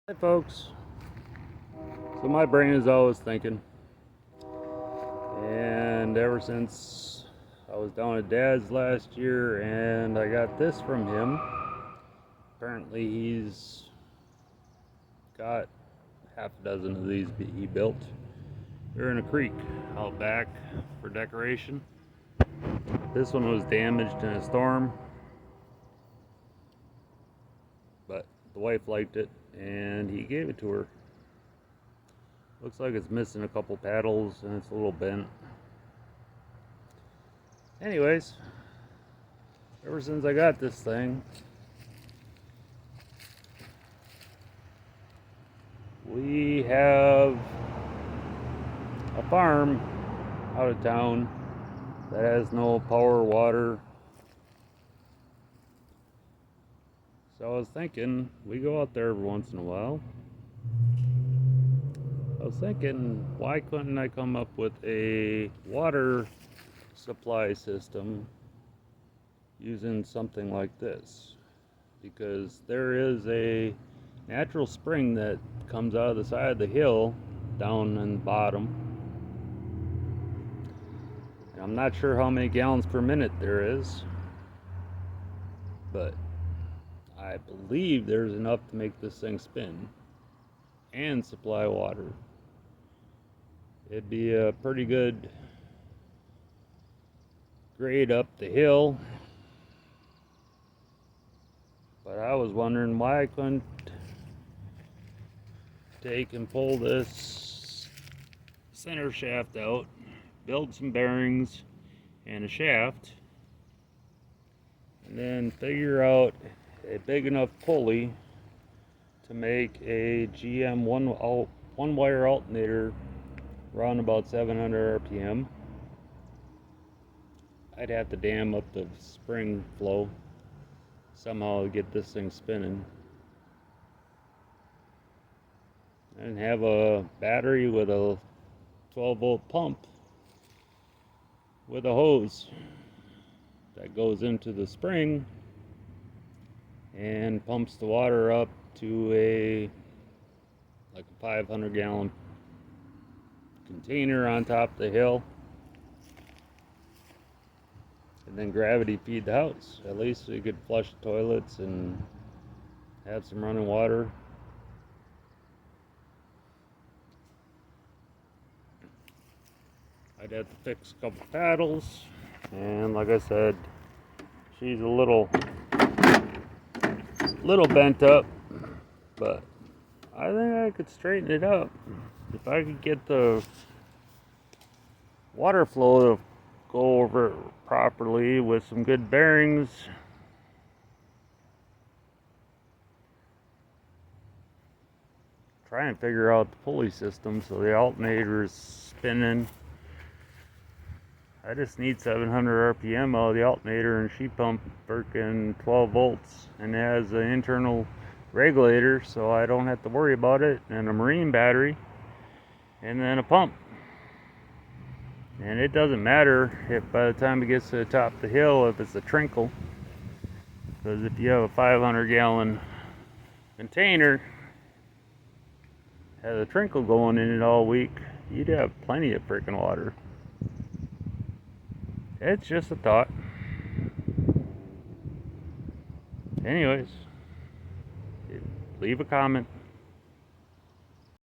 Hi folks. So my brain is always thinking, and ever since I was down at Dad's last year and I got this from him, apparently he's got half a dozen of these he built. They're in a creek out back for decoration. This one was damaged in a storm, but the wife liked it and he gave it to her. Looks like it's missing a couple paddles and it's a little bent. Anyways, ever since I got this thing, we have a farm out of town that has no power or water. So I was thinking, we go out there every once in a while. I was thinking, why couldn't I come up with a water supply system using something like this? Because there is a natural spring that comes out of the side of the hill down in the bottom. And I'm not sure how many gallons per minute there is, but I believe there's enough to make this thing spin and supply water. It'd be a pretty good grade up the hill, but I was wondering why I couldn't take and pull this center shaft out, build some bearings and a shaft, and then figure out a big enough pulley to make a GM one wire alternator run about 700 RPM. I'd have to dam up the spring flow somehow to get this thing spinning, and have a battery with a 12-volt pump with a hose that goes into the spring and pumps the water up to a 500-gallon container on top of the hill, and then gravity feed the house. At least we could flush the toilets and have some running water. I'd have to fix a couple paddles, and like I said, she's a little bent up, but I think I could straighten it up if I could get the water flow to go over it properly with some good bearings. Try and figure out the pulley system so the alternator is spinning. I just need 700 RPM out of the alternator, and she pump freaking 12 volts and it has an internal regulator, so I don't have to worry about it, and a marine battery, and then a pump. And it doesn't matter if by the time it gets to the top of the hill if it's a trickle, because if you have a 500-gallon container has a trickle going in it all week, you'd have plenty of freaking water. It's just a thought. Anyways, leave a comment.